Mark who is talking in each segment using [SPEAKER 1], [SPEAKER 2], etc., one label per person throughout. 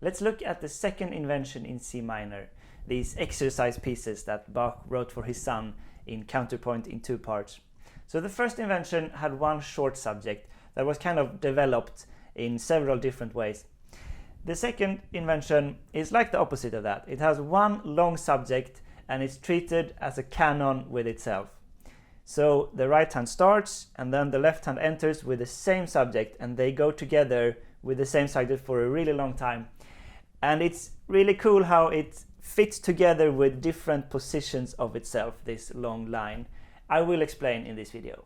[SPEAKER 1] Let's look at the second invention in C minor, these exercise pieces that Bach wrote for his son in counterpoint in 2 parts. So the first invention had one short subject that was kind of developed in several different ways. The second invention is like the opposite of that. It has one long subject and it's treated as a canon with itself. So the right hand starts and then the left hand enters with the same subject, and they go together with the same subject for a really long time. And it's really cool how it fits together with different positions of itself, this long line. I will explain in this video.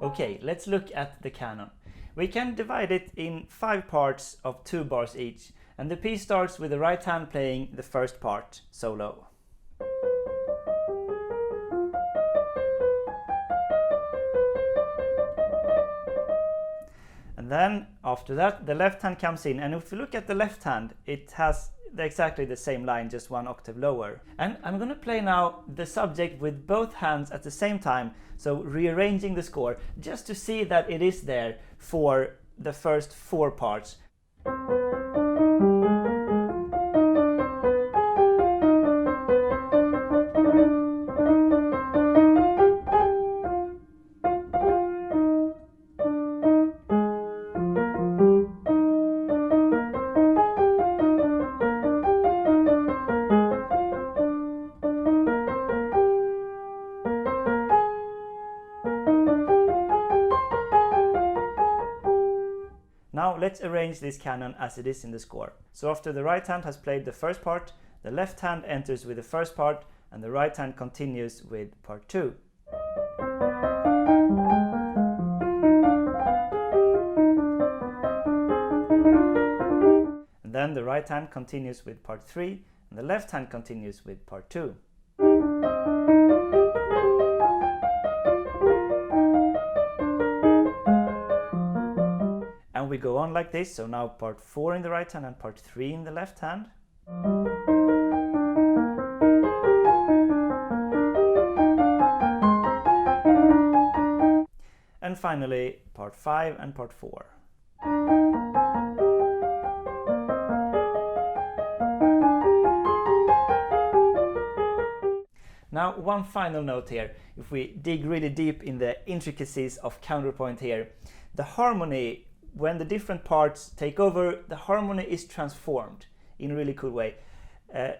[SPEAKER 1] Okay, let's look at the canon. We can divide it in 5 parts of 2 bars each, and the piece starts with the right hand playing the first part, solo. And then after that the left hand comes in, and if you look at the left hand, it has exactly the same line, just 1 octave lower. And I'm going to play now the subject with both hands at the same time, so rearranging the score just to see that it is there for the first 4 parts. Now let's arrange this canon as it is in the score. So after the right hand has played the first part, the left hand enters with the first part and the right hand continues with part 2. And then the right hand continues with part 3 and the left hand continues with part 2. And we go on like this, so now part 4 in the right hand and part 3 in the left hand. And finally part 5 and part 4. Now one final note here, if we dig really deep in the intricacies of counterpoint here, the harmony, when the different parts take over, the harmony is transformed in a really cool way.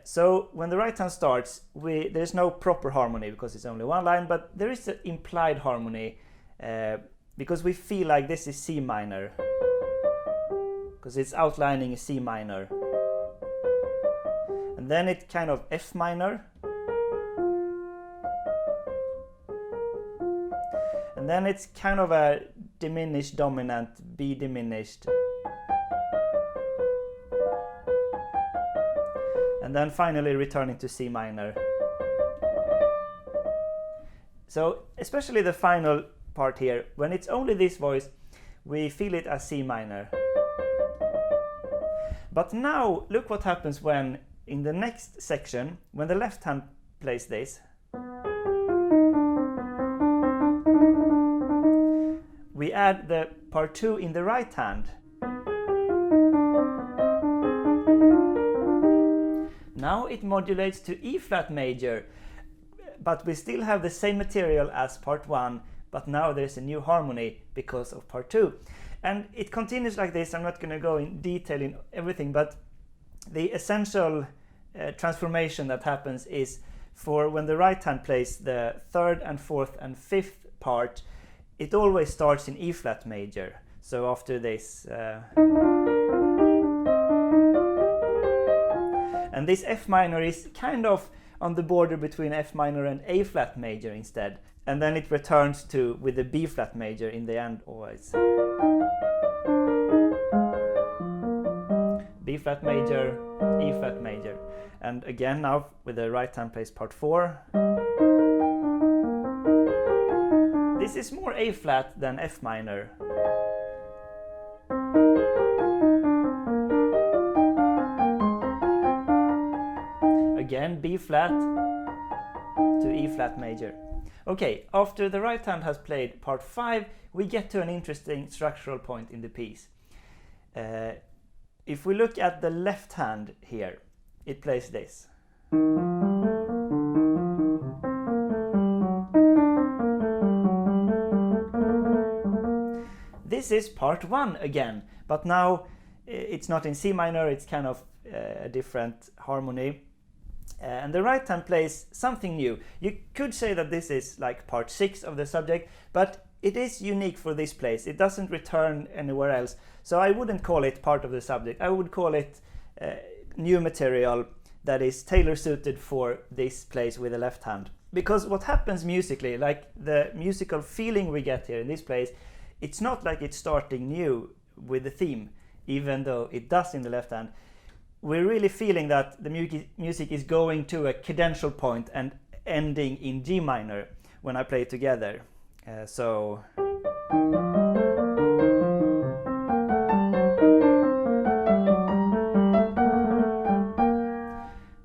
[SPEAKER 1] So when the right hand starts, there's no proper harmony because it's only one line, but there is an implied harmony because we feel like this is C minor, because it's outlining a C minor. And then it's kind of F minor. And then it's kind of a diminished dominant, B diminished. And then finally returning to C minor. So especially the final part here, when it's only this voice, we feel it as C minor. But now look what happens when in the next section, when the left hand plays this. We add the part 2 in the right hand. Now it modulates to E flat major, but we still have the same material as part 1, but now there's a new harmony because of part 2. And it continues like this. I'm not going to go in detail in everything, but the essential transformation that happens is for when the right hand plays the 3rd and 4th and 5th part, it always starts in E flat major. So after this, and this F minor is kind of on the border between F minor and A flat major instead. And then it returns to with the B flat major in the end always. flat major, E flat major. And again now with the right hand plays part 4. This is more A flat than F minor. Again B flat to E flat major. Okay, after the right hand has played part 5, we get to an interesting structural point in the piece. If we look at the left hand here, it plays this. This is part 1 again, but now it's not in C minor, it's kind of a different harmony. And the right hand plays something new. You could say that this is like part 6 of the subject, but it is unique for this place. It doesn't return anywhere else. So I wouldn't call it part of the subject. I would call it new material that is tailor-suited for this place with the left hand. Because what happens musically, like the musical feeling we get here in this place, it's not like it's starting new with the theme, even though it does in the left hand. We're really feeling that the music is going to a cadential point and ending in G minor when I play it together. So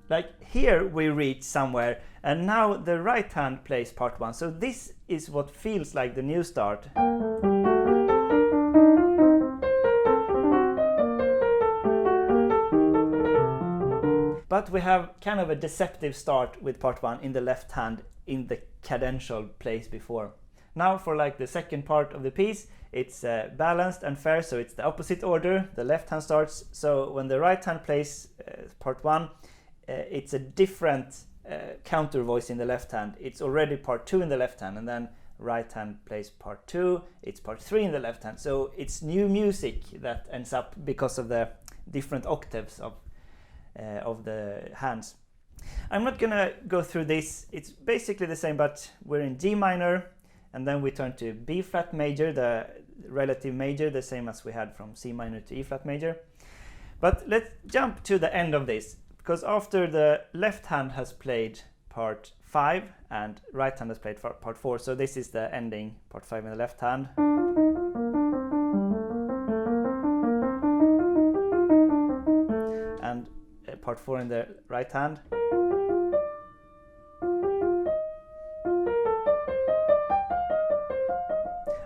[SPEAKER 1] like here we reach somewhere, and now the right hand plays part 1. So this is what feels like the new start. But we have kind of a deceptive start with part 1 in the left hand in the cadential place before. Now for like the second part of the piece, it's balanced and fair, so it's the opposite order. The left hand starts, so when the right hand plays part 1, it's a different counter voice in the left hand. It's already part 2 in the left hand, and then right hand plays part 2, it's part 3 in the left hand. So it's new music that ends up because of the different octaves of the hands. I'm not gonna go through this. It's basically the same, but we're in G minor, and then we turn to B flat major, the relative major, the same as we had from C minor to E flat major. But let's jump to the end of this, because after the left hand has played part 5 and right hand has played part 4, so this is the ending, part 5 in the left hand. And part 4 in the right hand.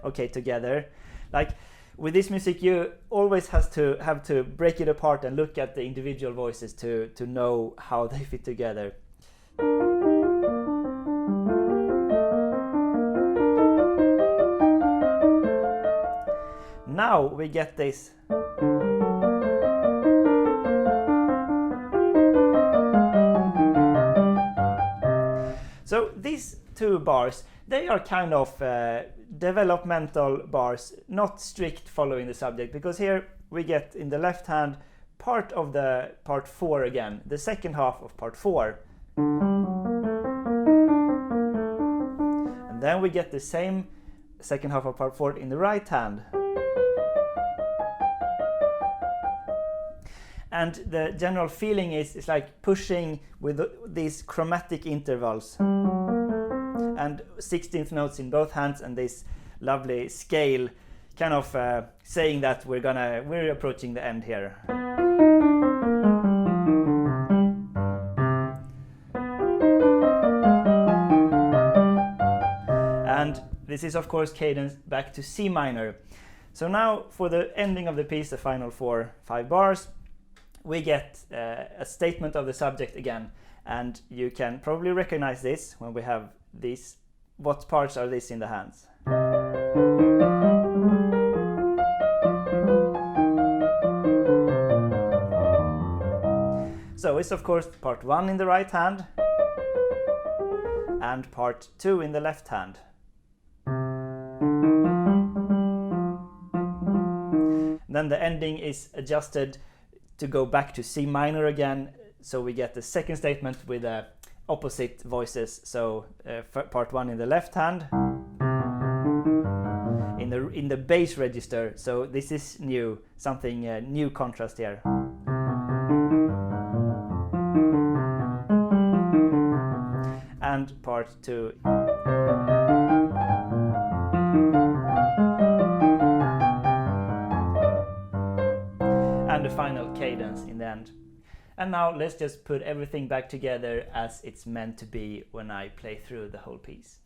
[SPEAKER 1] Okay, together. Like with this music, you always have to break it apart and look at the individual voices to know how they fit together. Now we get this. So these two bars, they are kind of developmental bars, not strict following the subject, because here we get in the left hand part of the part 4 again, the second half of part 4. And then we get the same second half of part 4 in the right hand. And the general feeling is like pushing with these chromatic intervals and 16th notes in both hands, and this lovely scale, kind of saying that we're approaching the end here. And this is of course cadence back to C minor. So now for the ending of the piece, the final 4-5 bars, we get a statement of the subject again, and you can probably recognize this when we have these. What parts are these in the hands? So it's of course part 1 in the right hand and part 2 in the left hand. Then the ending is adjusted to go back to C minor again, so we get the second statement with opposite voices. So part 1 in the left hand, in the bass register. So this is new, something new contrast here. and part 2. And the final cadence in the end. And now let's just put everything back together as it's meant to be when I play through the whole piece.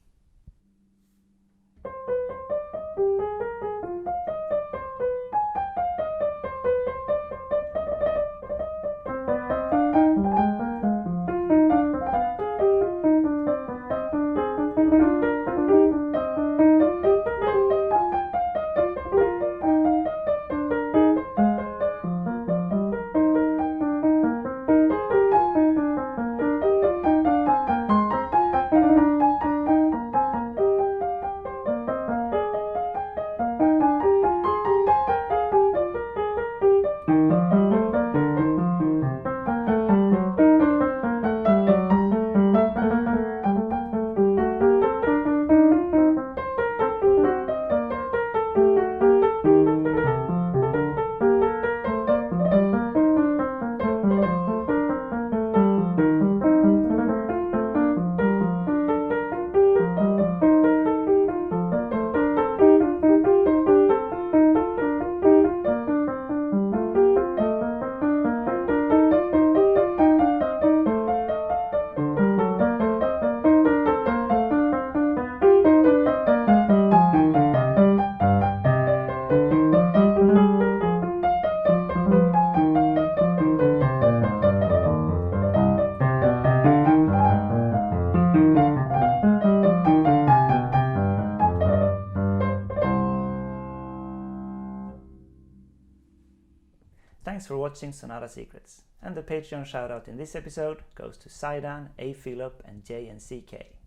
[SPEAKER 1] Thanks for watching Sonata Secrets, and the Patreon shoutout in this episode goes to Saidan, A. Philip and J and CK.